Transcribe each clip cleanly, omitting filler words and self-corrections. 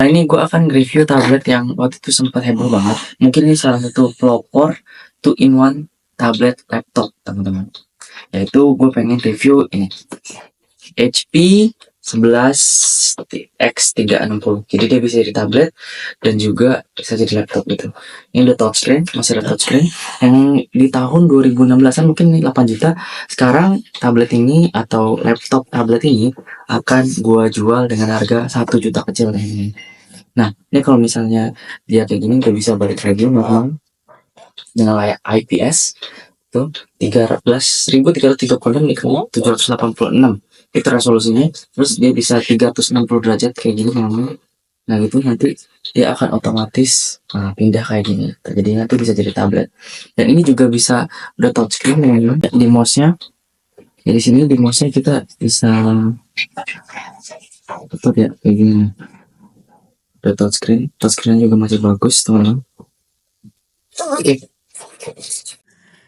ini gue akan review tablet yang waktu itu sempat heboh banget. Mungkin ini salah satu pelopor 2-in-1 tablet laptop, teman-teman. Yaitu gue pengen review ini HP 11X360. Jadi dia bisa jadi tablet dan juga bisa jadi laptop gitu. Ini udah touchscreen, masih ada touchscreen. Yang di tahun 2016an mungkin 8 juta. Sekarang tablet ini atau laptop tablet ini akan gue jual dengan harga 1 juta kecil ini. Nah, ini kalau misalnya dia kayak gini udah bisa balik lagi memang dengan layar IPS tuh 13.336 x 786 itu resolusinya. Terus dia bisa 360 derajat kayak gini memang. Nah gitu nanti dia akan otomatis pindah kayak gini. Jadi nanti bisa jadi tablet. Dan ini juga bisa udah touchscreen memang. Di mouse-nya. Ya di sini di mouse-nya kita bisa tutup ya kayak gini. Udah touchscreen juga masih bagus teman-teman. Oke.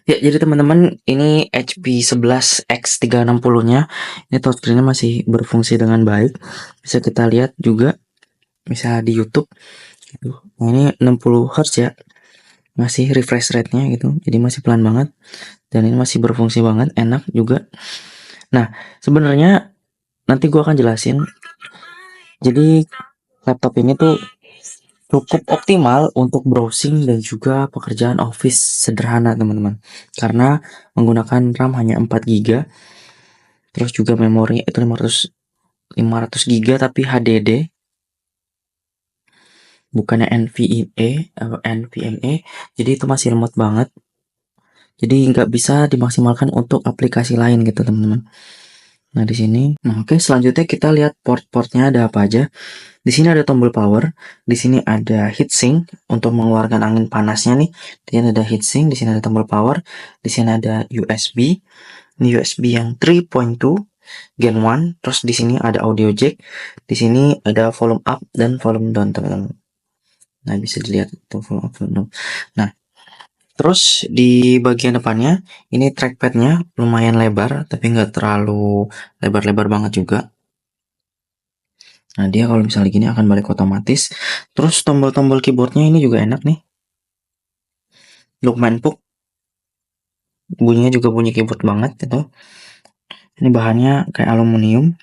Ya, jadi teman-teman, ini HP 11X360-nya. Ini touchscreen-nya masih berfungsi dengan baik. Bisa kita lihat juga, bisa di YouTube. Nah, ini 60 Hz ya. Masih refresh rate-nya gitu. Jadi masih pelan banget. Dan ini masih berfungsi banget, enak juga. Nah, sebenarnya nanti gua akan jelasin. Jadi laptop ini tuh cukup optimal untuk browsing dan juga pekerjaan office sederhana teman-teman, karena menggunakan RAM hanya 4 GB, terus juga memorinya itu 500 GB tapi HDD, bukannya NVMe atau NVMe, jadi itu masih lemot banget, jadi nggak bisa dimaksimalkan untuk aplikasi lain gitu teman-teman. Nah di sini, oke, selanjutnya kita lihat port-portnya ada apa aja. Di sini ada tombol power, di sini ada heatsink untuk mengeluarkan angin panasnya nih. Di sini ada heatsink, di sini ada tombol power, di sini ada USB. Ini USB yang 3.2 Gen 1, terus di sini ada audio jack, di sini ada volume up dan volume down teman-teman. Nah bisa dilihat itu volume up, volume down. Nah terus di bagian depannya ini trackpadnya lumayan lebar, tapi nggak terlalu lebar-lebar banget juga. Nah dia kalau misalnya gini akan balik otomatis. Terus tombol-tombol keyboardnya ini juga enak nih, lumayan empuk, bunyinya juga bunyi keyboard banget gitu. Ini bahannya kayak aluminium.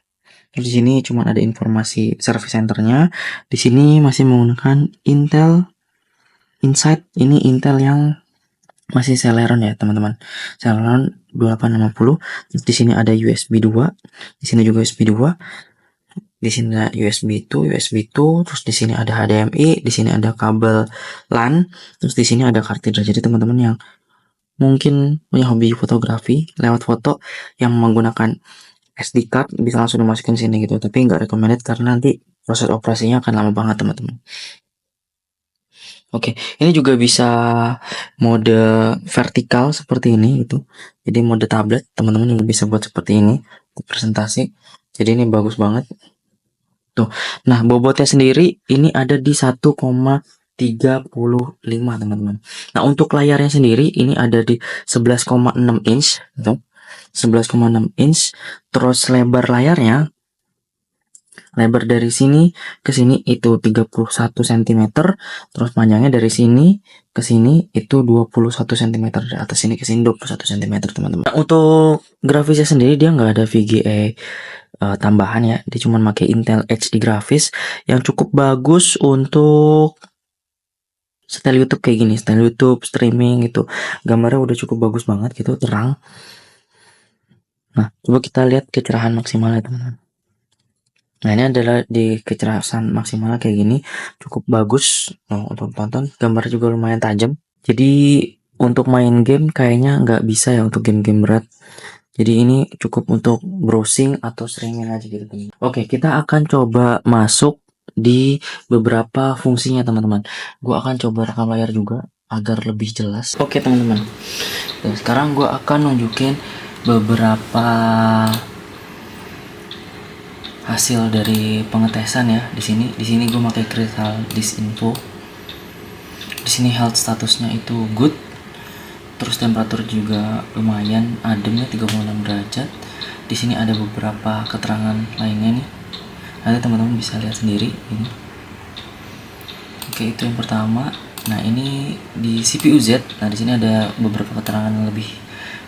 Terus di sini cuma ada informasi service centernya. Di sini masih menggunakan Intel Inside. Ini Intel yang masih Celeron ya teman-teman, Celeron 2850. Di sini ada USB 2, di sini juga USB 2, di sini ada USB 2, terus di sini ada HDMI, di sini ada kabel LAN, terus di sini ada cartridge. Jadi teman-teman yang mungkin punya hobi fotografi lewat foto yang menggunakan SD card bisa langsung dimasukin sini gitu, tapi nggak recommended karena nanti proses operasinya akan lama banget teman-teman. Oke, ini juga bisa mode vertikal seperti ini gitu. Jadi mode tablet teman-teman juga bisa buat seperti ini untuk presentasi. Jadi ini bagus banget. Tuh. Nah, bobotnya sendiri ini ada di 1,35 teman-teman. Nah, untuk layarnya sendiri ini ada di 11,6 inch gitu. 11,6 inch. Terus lebar layarnya, lebar dari sini ke sini itu 31 cm, terus panjangnya dari sini ke sini itu 21 cm, dari atas sini ke sini 21 cm teman-teman. Nah, untuk grafisnya sendiri dia nggak ada VGA tambahan ya, dia cuma pakai Intel HD grafis yang cukup bagus untuk style YouTube kayak gini, style YouTube streaming gitu, gambarnya udah cukup bagus banget gitu, terang. Nah coba kita lihat kecerahan maksimalnya teman-teman. Nah ini adalah di kecerahan maksimal kayak gini, cukup bagus. Nah, untuk tonton gambar juga lumayan tajam. Jadi untuk main game kayaknya nggak bisa ya untuk game-game berat. Jadi ini cukup untuk browsing atau streaming aja gitu teman. Oke, kita akan coba masuk di beberapa fungsinya teman-teman. Gua akan coba rekam layar juga agar lebih jelas. Oke teman-teman. Dan sekarang gua akan nunjukin beberapa hasil dari pengetesan ya. Di sini gue pakai Crystal Disk Info. Di sini health statusnya itu good. Terus temperatur juga lumayan ademnya 36 derajat. Di sini ada beberapa keterangan lainnya nih. Nanti teman-teman bisa lihat sendiri ini. Oke, itu yang pertama. Nah, ini di CPU Z. Nah, di sini ada beberapa keterangan lebih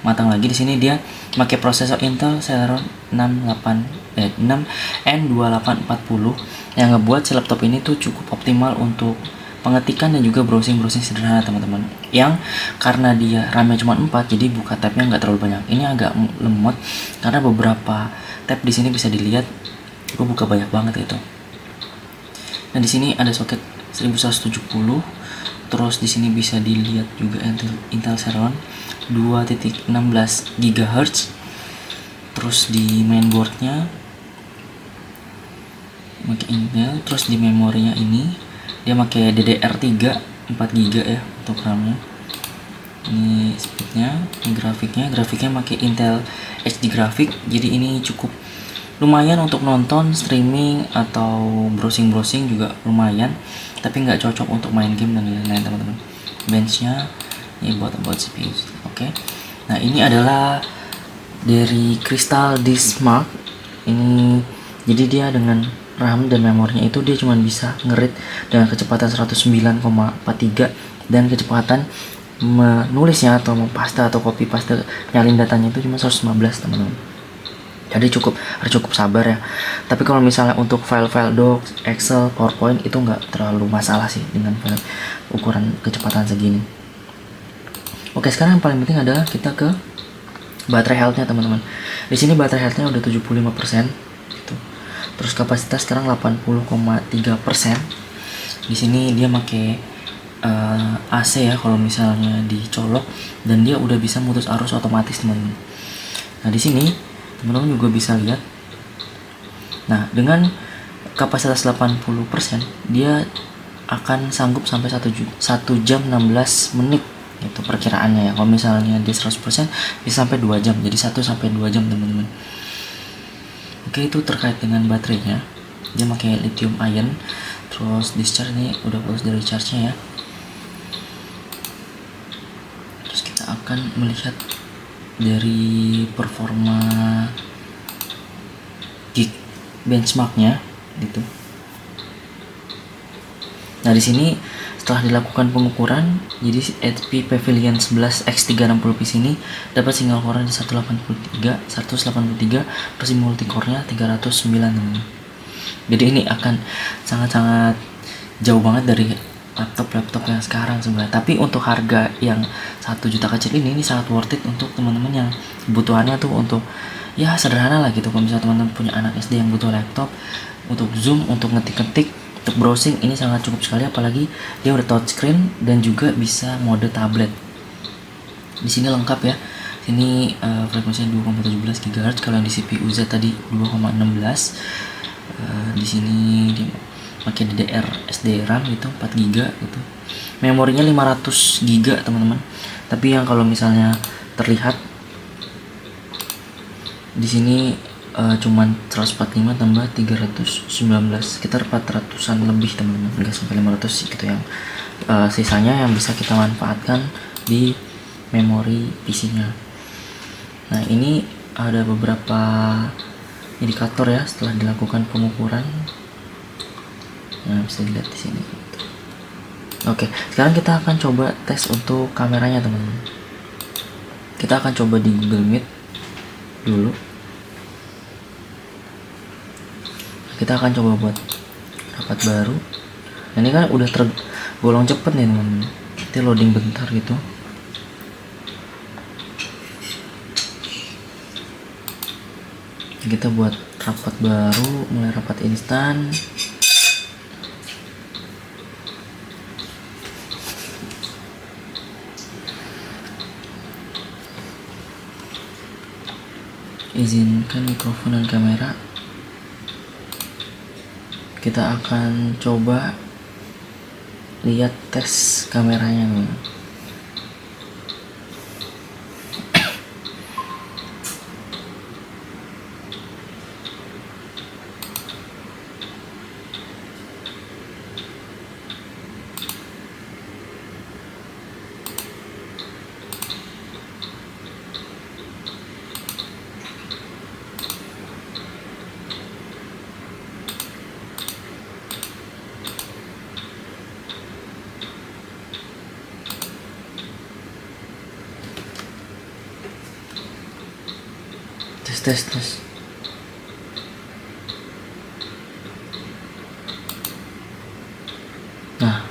matang lagi. Di sini dia pakai prosesor Intel Celeron 6N2840 yang ngebuat si laptop ini tuh cukup optimal untuk pengetikan dan juga browsing sederhana, teman-teman. Yang karena dia RAM-nya cuma 4, jadi buka tabnya nggak terlalu banyak. Ini agak lemot karena beberapa tab di sini bisa dilihat gue buka banyak banget itu. Nah, di sini ada soket 1170. Terus di sini bisa dilihat juga Intel Celeron 2.16 GHz. Terus di mainboardnya pakai Intel. Terus di memorinya ini dia pakai DDR3 4 GB ya untuk RAM-nya. Ini speednya, grafiknya pakai Intel HD grafik. Jadi ini cukup lumayan untuk nonton, streaming atau browsing juga lumayan, tapi nggak cocok untuk main game dan lain-lain, teman-teman. Benchnya ini buat CPU. Oke. Nah, ini adalah dari Crystal Disk Mark. Ini jadi dia dengan RAM dan memorinya itu dia cuma bisa ngerit dengan kecepatan 109,43 dan kecepatan menulisnya atau paste atau copy paste nyalin datanya itu cuma 115, teman-teman. Jadi cukup sabar ya. Tapi kalau misalnya untuk file-file docs, Excel, PowerPoint itu nggak terlalu masalah sih dengan file ukuran kecepatan segini. Oke, sekarang yang paling penting adalah kita ke baterai health-nya, teman-teman. Di sini baterai health-nya udah 75% gitu. Terus kapasitas sekarang 80,3%. Di sini dia pakai AC ya kalau misalnya dicolok, dan dia udah bisa mutus arus otomatis, teman-teman. Nah, di sini teman-teman juga bisa lihat. Nah, dengan kapasitas 80%, dia akan sanggup sampai 1 jam 16 menit itu perkiraannya ya. Kalau misalnya di 100% bisa sampai 2 jam. Jadi 1 sampai 2 jam, teman-teman. Oke, itu terkait dengan baterainya. Dia pakai lithium ion. Terus discharge ini udah putus dari charge-nya ya. Terus kita akan melihat dari performa Geek benchmarknya gitu. Nah, di sini setelah dilakukan pengukuran, jadi HP Pavilion 11 X360 PC ini dapat single core di 183, terus multicore-nya 309. Jadi ini akan sangat-sangat jauh banget dari laptop yang sekarang sebenarnya. Tapi untuk harga yang 1 juta kecil ini sangat worth it untuk teman-teman yang kebutuhannya tuh untuk ya sederhana lah gitu. Kalau misalnya teman-teman punya anak SD yang butuh laptop untuk Zoom, untuk ngetik-ngetik, untuk browsing, ini sangat cukup sekali. Apalagi dia udah touchscreen dan juga bisa mode tablet. Di sini lengkap ya. Sini frekuensinya 2,17 GHz. Kalau yang di CPU Z tadi 2,16. Di sini dia pakai DDR SD RAM gitu 4 GB gitu. Memorinya 500 GB, teman-teman. Tapi yang kalau misalnya terlihat di sini cuman 145 tambah 319, sekitar 400-an lebih, teman-teman. Enggak sampai 500 gitu yang sisanya yang bisa kita manfaatkan di memori PC-nya. Nah, ini ada beberapa indikator ya setelah dilakukan pengukuran. Nah, bisa dilihat di sini. Oke, sekarang kita akan coba tes untuk kameranya, teman-teman. Kita akan coba di Google Meet dulu. Kita akan coba buat rapat baru. Nah, ini kan udah tergolong cepet nih, teman-teman. Nanti loading bentar gitu. Kita buat rapat baru, mulai rapat instan. Izinkan mikrofon dan kamera. Kita akan coba lihat tes kameranya nih. tes. Nah,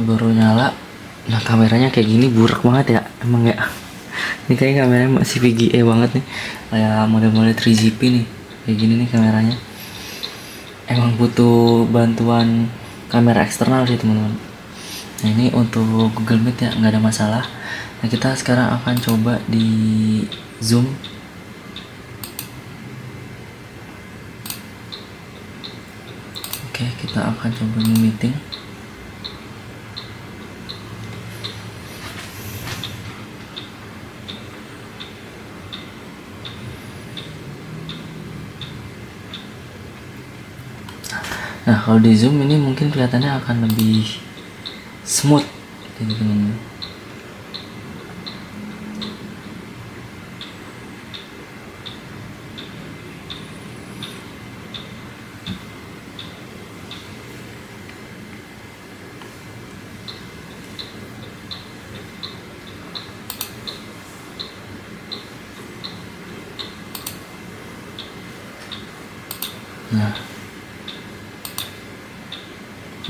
baru nyala. Nah, kameranya kayak gini buruk banget ya, emang ya. Ini kayaknya kameranya masih VGA banget nih, kayak model-model 3GP nih, kayak gini nih kameranya. Emang butuh bantuan kamera eksternal sih teman-teman. Nah, ini untuk Google Meet ya, nggak ada masalah. Nah, kita sekarang akan coba di Zoom. Oke, kita akan coba new meeting. Nah, kalau di Zoom ini mungkin kelihatannya akan lebih smooth gitu teman-teman.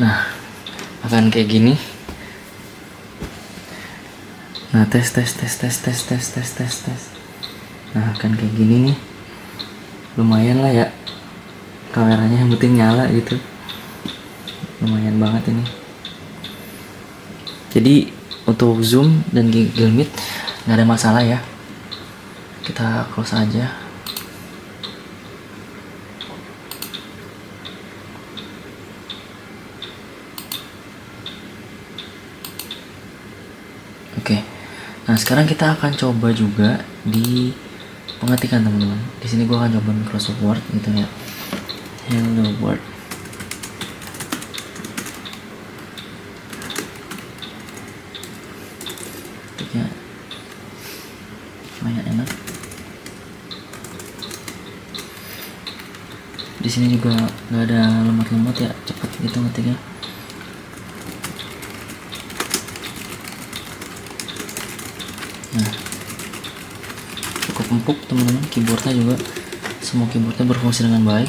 Nah, akan kayak gini. Nah, tes. Nah, akan kayak gini nih. Lumayan lah ya. Kameranya yang penting nyala gitu. Lumayan banget ini. Jadi untuk Zoom dan Google Meet nggak ada masalah ya. Kita close aja. Oke. Nah, sekarang kita akan coba juga di pengetikan teman-teman. Di sini gue akan coba Microsoft Word gitu ya. Hello World. Ketiknya lumayan enak. Di sini juga nggak ada lemot-lemot ya, cepet gitu ngetiknya. Nah, cukup empuk teman-teman. Keyboardnya juga, semua keyboardnya berfungsi dengan baik.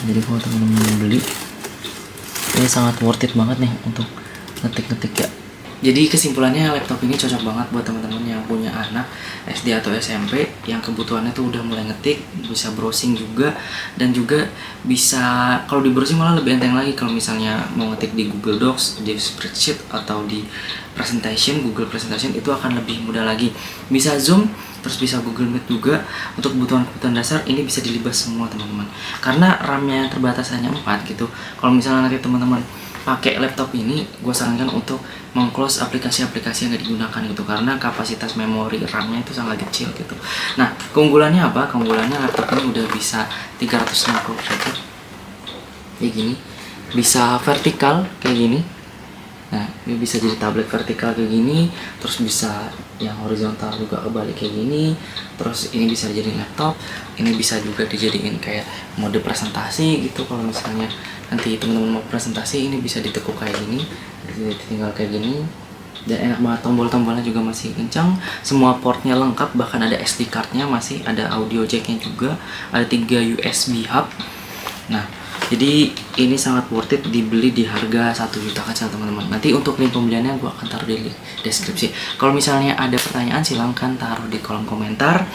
Jadi kalau teman-teman beli, ini sangat worth it banget nih untuk ngetik-ngetik ya. Jadi kesimpulannya laptop ini cocok banget buat teman-teman yang punya anak SD atau SMP yang kebutuhannya tuh udah mulai ngetik, bisa browsing juga, dan juga bisa kalau di browsing malah lebih enteng lagi kalau misalnya mau ngetik di Google Docs, di spreadsheet atau di presentation, Google Presentation itu akan lebih mudah lagi. Bisa Zoom, terus bisa Google Meet juga. Untuk kebutuhan dasar ini bisa dilibas semua teman-teman. Karena RAM-nya terbatas hanya 4 gitu. Kalau misalnya nanti teman-teman pakai laptop ini, gue sarankan untuk meng-close aplikasi-aplikasi yang gak digunakan gitu, karena kapasitas memori RAM-nya itu sangat kecil gitu. Nah, keunggulannya apa? Keunggulannya laptop ini udah bisa 360 derajat kayak gini, bisa vertikal kayak gini. Nah, ini bisa jadi tablet vertikal kayak gini, terus bisa yang horizontal juga kebalik kayak gini, terus ini bisa dijadiin laptop, ini bisa juga dijadiin kayak mode presentasi gitu. Kalau misalnya nanti teman-teman mau presentasi, ini bisa ditekuk kayak gini, tinggal kayak gini, dan enak banget. Tombol-tombolnya juga masih kencang, semua portnya lengkap, bahkan ada SD cardnya, masih ada audio jacknya juga, ada 3 USB hub. Nah, jadi ini sangat worth it dibeli di harga 1 juta kecil teman-teman. Nanti untuk link pembeliannya gue akan taruh di deskripsi. Kalau misalnya ada pertanyaan silahkan taruh di kolom komentar.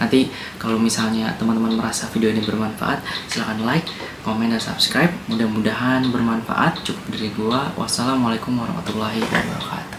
Nanti kalau misalnya teman-teman merasa video ini bermanfaat, silahkan like, komen, dan subscribe. Mudah-mudahan bermanfaat. Cukup dari gue. Wassalamualaikum warahmatullahi wabarakatuh.